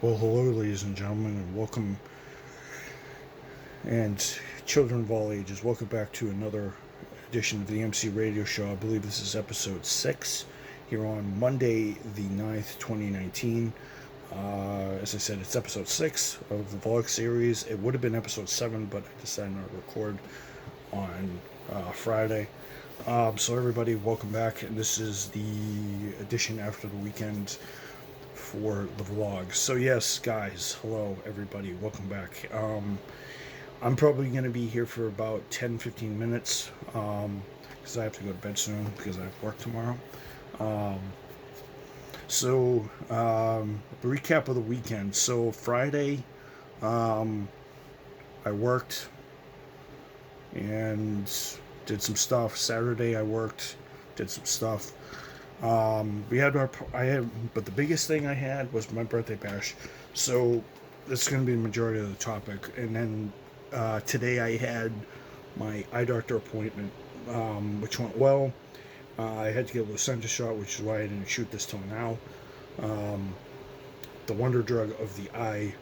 Well, hello, ladies and gentlemen, and welcome, and children of all ages. Welcome back to another edition of the MC Radio Show. I believe this is episode 6 here on Monday, the 9th, 2019. As I said, it's episode 6 of the vlog series. It would have been episode 7, but I decided not to record on Friday. So, everybody, welcome back. And this is the edition after the weekend for the vlog. So yes, guys, hello everybody, welcome back. I'm probably going to be here for about 10-15 minutes because I have to go to bed soon because I have work tomorrow. Recap of the weekend. So Friday, I worked and did some stuff. Saturday I worked, did some stuff. But the biggest thing I had was my birthday bash. So that's going to be the majority of the topic. And then today I had my eye doctor appointment, which went well. I had to get a Lucentis shot, which is why I didn't shoot this till now. The wonder drug of the eye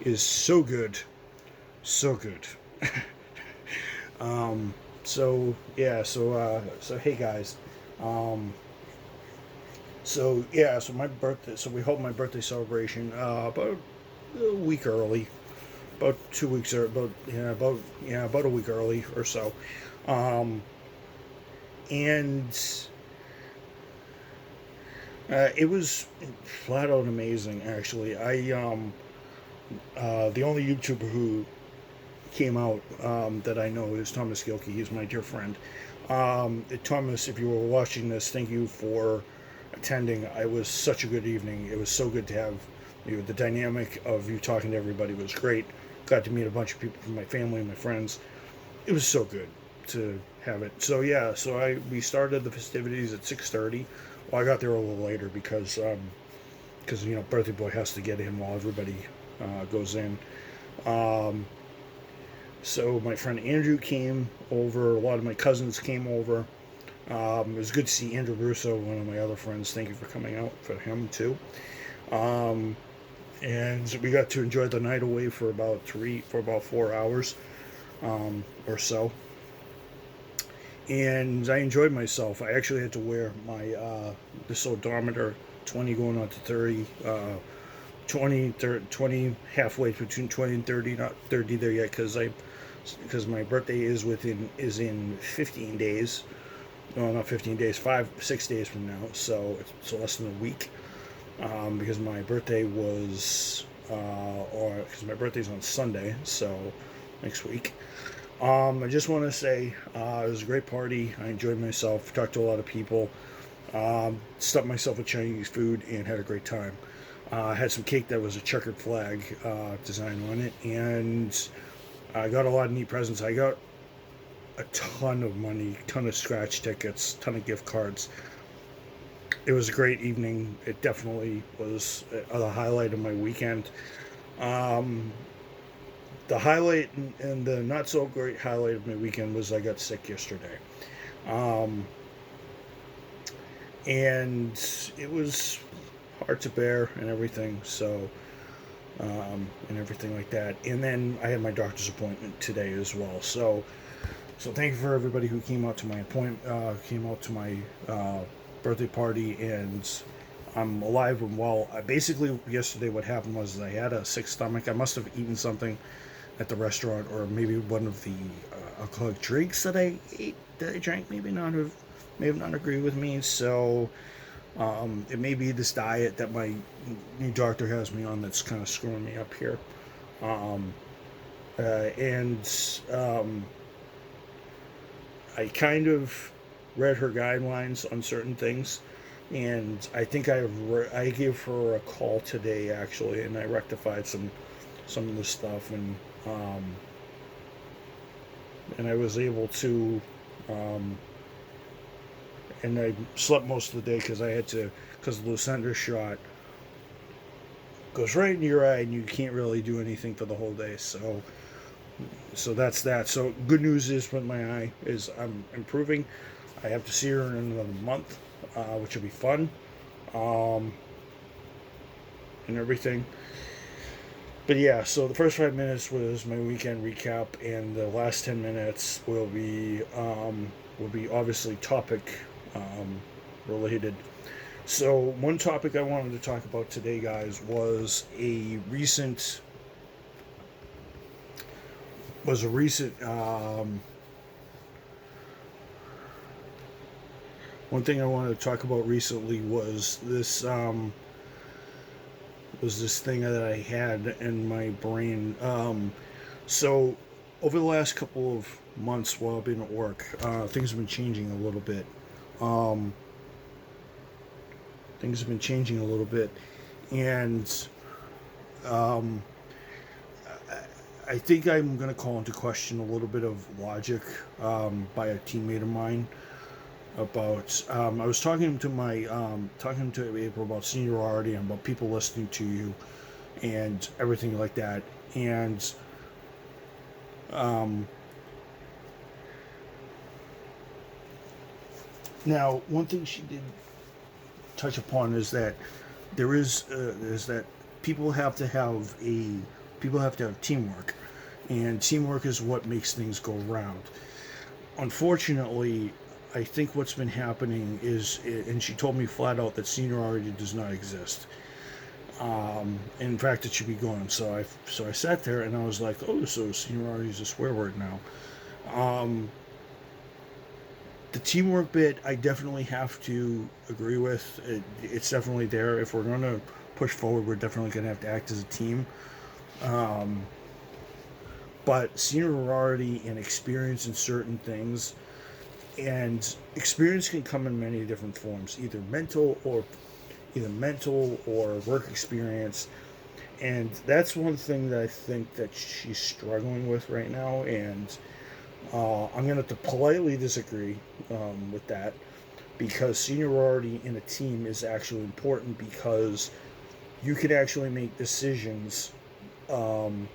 is so good, so good. So hey guys. So my birthday. So we hold my birthday celebration about a week early, about 2 weeks or about a week early or so, and it was flat out amazing. Actually, the only YouTuber who came out that I know is Thomas Gilkey. He's my dear friend. Thomas, if you were watching this, thank you for attending. It was such a good evening. It was so good to have you. The dynamic of you talking to everybody was great. Got to meet a bunch of people from my family and my friends. It was so good to have it. We started the festivities at 6:30. Well, I got there a little later because birthday boy has to get in while everybody goes in. So my friend Andrew came over. A lot of my cousins came over. It was good to see Andrew Russo, one of my other friends. Thank you for coming out for him too. And we got to enjoy the night away for about 4 hours or so. And I enjoyed myself. I actually had to wear my this odometer 20 going on to 30. 20 halfway between 20 and 30, not 30 there yet because my birthday is in 15 days. No, not 15 days, 6 days from now, so it's less than a week. Because my birthday was because my birthday's on Sunday, so next week. I just want to say it was a great party. I enjoyed myself, talked to a lot of people, stuffed myself with Chinese food, and had a great time. I had some cake that was a checkered flag design on it, and I got a lot of neat presents. I got a ton of money, ton of scratch tickets, ton of gift cards. It was a great evening. It definitely was the highlight of my weekend. Um, the highlight and the not so great highlight of my weekend was I got sick yesterday. Um, and it was hard to bear and everything, and everything like that. And then I had my doctor's appointment today as well. So thank you for everybody who came out to my birthday party, and I'm alive and well. Basically, yesterday what happened was I had a sick stomach. I must have eaten something at the restaurant, or maybe one of the alcoholic drinks that I drank. May have not agreed with me. So it may be this diet that my new doctor has me on that's kind of screwing me up here. Um, and I kind of read her guidelines on certain things, and I think I gave her a call today actually, and I rectified some of the stuff, um, and I was able to, um, and I slept most of the day because the Lucentis shot goes right in your eye, and you can't really do anything for the whole day. So that's that. So good news is with my eye is I'm improving. I have to see her in another month, which will be fun, and everything. But yeah, so the first 5 minutes was my weekend recap, and the last 10 minutes will be obviously topic um, related. So one topic I wanted to talk about today, guys, was a recent one thing I wanted to talk about recently was this thing that I had in my brain. So over the last couple of months while I've been at work, things have been changing a little bit. Um, things have been changing a little bit, and um, I think I'm going to call into question a little bit of logic by a teammate of mine about. I was talking to April about seniority and about people listening to you and everything like that, and um, now one thing she did touch upon is that is that people have to have a people have to have teamwork, and teamwork is what makes things go round. Unfortunately, I think what's been happening is, and she told me flat out that seniority does not exist. In fact, it should be gone. So I sat there and I was like, oh, so seniority is a swear word now. Um, the teamwork bit, I definitely have to agree with. It's definitely there. If we're going to push forward, we're definitely going to have to act as a team. Um, but seniority and experience in certain things, and experience can come in many different forms, either mental or work experience. And that's one thing that I think that she's struggling with right now. And I'm going to have to politely disagree with that, because seniority in a team is actually important, because you can actually make decisions. Um,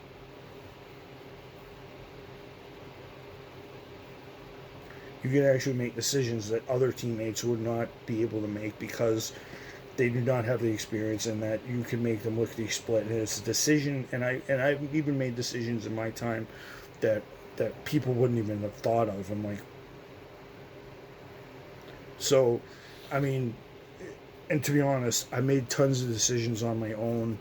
you can actually make decisions that other teammates would not be able to make, because they do not have the experience, and that you can make them lickety split. And it's a decision, and I've even made decisions in my time that people wouldn't even have thought of. I'm like, so, I mean, and to be honest, I made tons of decisions on my own,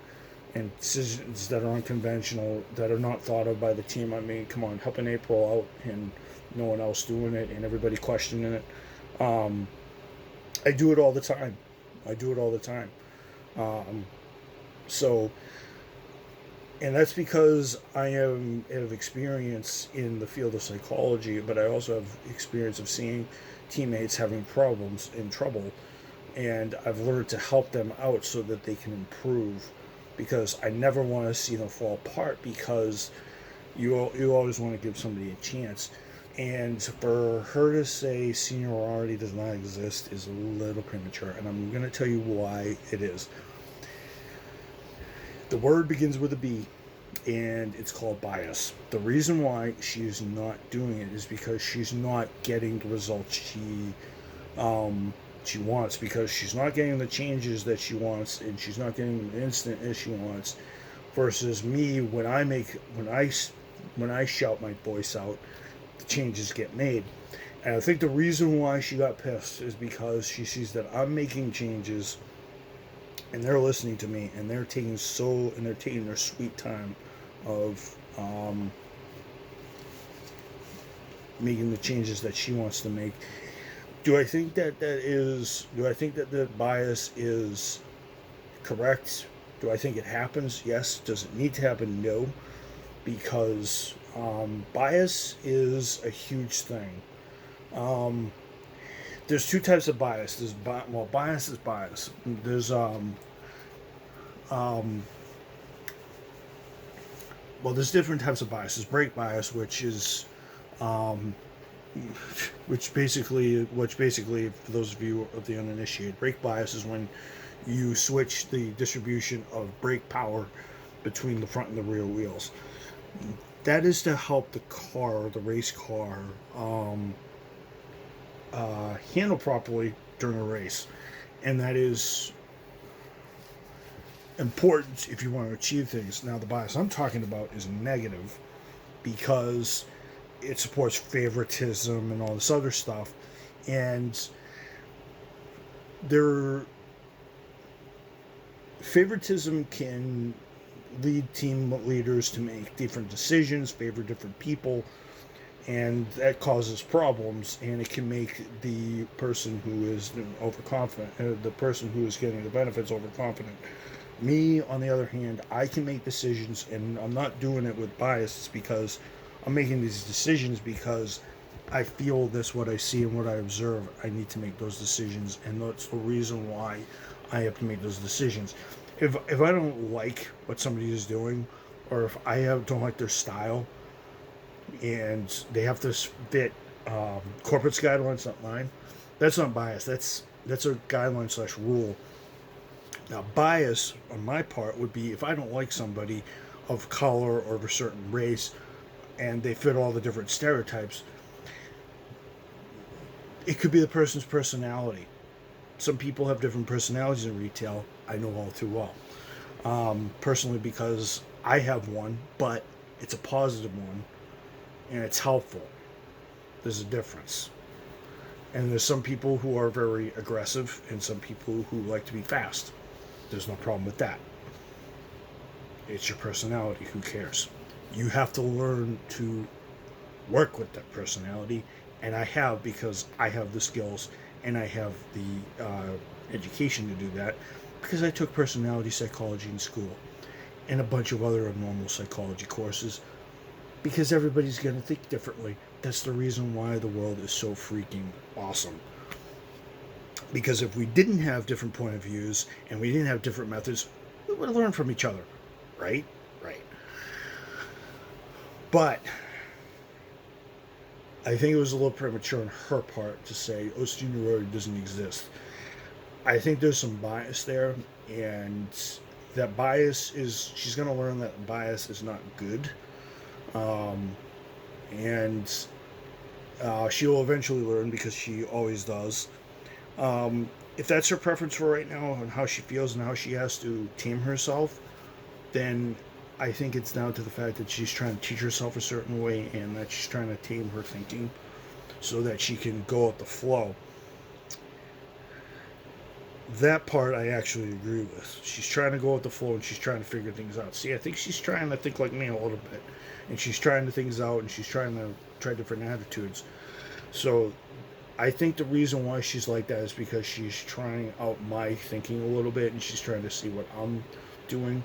and decisions that are unconventional, that are not thought of by the team. I mean, come on, helping April out and no one else doing it and everybody questioning it. Um, I do it all the time. I do it all the time. Um, so, and that's because have experience in the field of psychology, but I also have experience of seeing teammates having problems and trouble, and I've learned to help them out so that they can improve, because I never want to see them fall apart, because you always want to give somebody a chance. And for her to say seniority does not exist is a little premature, and I'm going to tell you why it is. The word begins with a B, and it's called bias. The reason why she's not doing it is because she's not getting the results she wants, because she's not getting the changes that she wants, and she's not getting the instant as she wants. Versus me, when I shout my voice out, the changes get made. And I think the reason why she got pissed is because she sees that I'm making changes, and they're listening to me, and they're taking their sweet time of making the changes that she wants to make. Do I think that the bias is correct? Do I think it happens? Yes. Does it need to happen? No, because bias is a huge thing. There's two types of bias. Bias is bias. Um, there's different types of bias. There's brake bias, um, which basically, for those of you of the uninitiated, brake bias is when you switch the distribution of brake power between the front and the rear wheels. That is to help the race car, handle properly during a race, and that is important if you want to achieve things. Now, the bias I'm talking about is negative because it supports favoritism and all this other stuff. And there, favoritism can lead team leaders to make different decisions, favor different people, and that causes problems. And it can make the person who is overconfident, the person who is getting the benefits, overconfident. Me, on the other hand, I can make decisions, and I'm not doing it with bias. It's because I'm making these decisions because I feel this, what I see and what I observe. I need to make those decisions, and that's the reason why I have to make those decisions. If I don't like what somebody is doing, or if don't like their style, and they have to fit corporate guidelines, not mine, that's not bias. That's a guideline slash rule. Now, bias on my part would be if I don't like somebody of color or of a certain race, and they fit all the different stereotypes. It could be the person's personality. Some people have different personalities in retail. I know all too well. Personally, because I have one, but it's a positive one, and it's helpful. There's a difference. And there's some people who are very aggressive, and some people who like to be fast. There's no problem with that. It's your personality. Who cares? You have to learn to work with that personality, and I have, because I have the skills and I have the education to do that, because I took personality psychology in school and a bunch of other normal psychology courses, because everybody's going to think differently. That's the reason why the world is so freaking awesome. Because if we didn't have different point of views and we didn't have different methods, we would have learned from each other, right? Right. But I think it was a little premature on her part to say, oh, seniority doesn't exist. I think there's some bias there, and that bias is, she's going to learn that bias is not good. And she will eventually learn, because she always does. If that's her preference for right now and how she feels and how she has to tame herself, then I think it's down to the fact that she's trying to teach herself a certain way, and that she's trying to tame her thinking so that she can go with the flow. That part I actually agree with. She's trying to go with the flow, and she's trying to figure things out. See, I think she's trying to think like me a little bit, and she's trying to things out, and she's trying to try different attitudes. So I think the reason why she's like that is because she's trying out my thinking a little bit, and she's trying to see what I'm doing.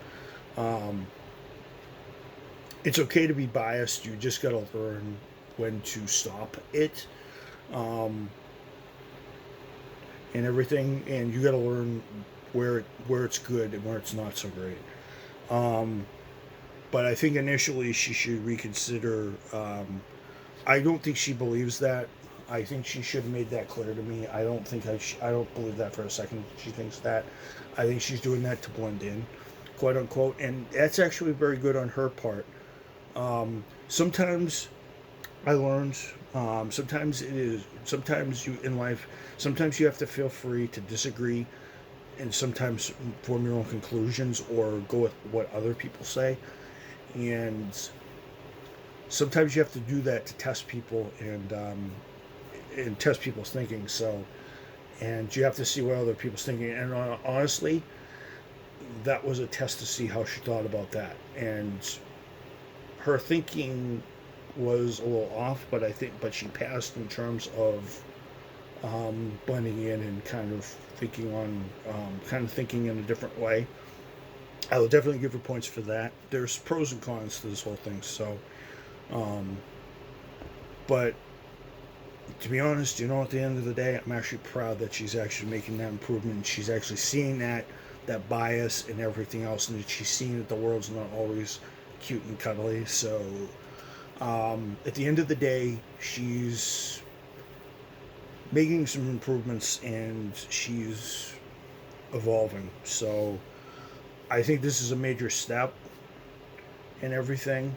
It's okay to be biased. You just got to learn when to stop it, and everything. And you got to learn where it's good and where it's not so great. But I think initially she should reconsider. I don't think she believes that. I think she should have made that clear to me. I don't think I don't believe that for a second. She thinks that. I think she's doing that to blend in, quote unquote, and that's actually very good on her part. Sometimes I learned. Sometimes it is. Sometimes you in life. Sometimes you have to feel free to disagree, and sometimes form your own conclusions or go with what other people say. And sometimes you have to do that to test people and test people's thinking. So, and you have to see what other people's thinking. And honestly, that was a test to see how she thought about that. And her thinking was a little off, but she passed in terms of blending in and kind of thinking in a different way. I will definitely give her points for that. There's pros and cons to this whole thing. So, but to be honest, at the end of the day, I'm actually proud that she's actually making that improvement. She's actually seeing that bias and everything else, and that she's seeing that the world's not always cute and cuddly. So, at the end of the day, she's making some improvements, and she's evolving. So, I think this is a major step in everything.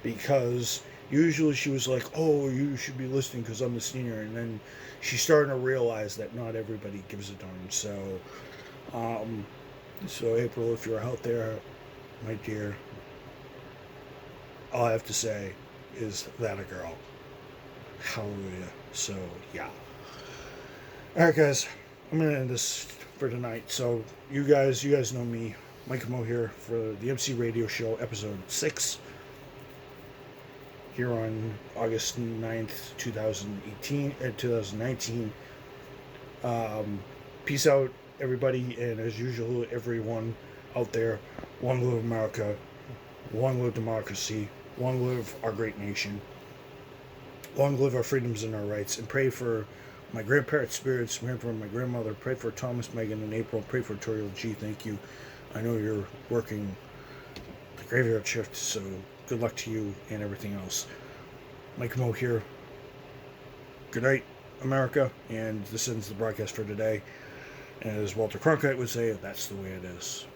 Because Usually she was like, "Oh, you should be listening because I'm the senior," and then she's starting to realize that not everybody gives a darn. Um, so April, if you're out there, my dear, all I have to say is that a girl. Hallelujah. So yeah. All right, guys, I'm gonna end this for tonight. So you guys know me, Mike Mo here for the MC Radio Show, episode 6. Here on August 9th, 2019. Peace out, everybody, and as usual, everyone out there, long live America, long live democracy, long live our great nation, long live our freedoms and our rights, and pray for my grandparents' spirits, pray for my grandmother, pray for Thomas, Megan, and April, pray for Toriel G. Thank you. I know you're working the graveyard shift, so good luck to you and everything else. Mike Mo here. Good night, America, and this ends the broadcast for today. And as Walter Cronkite would say, that's the way it is.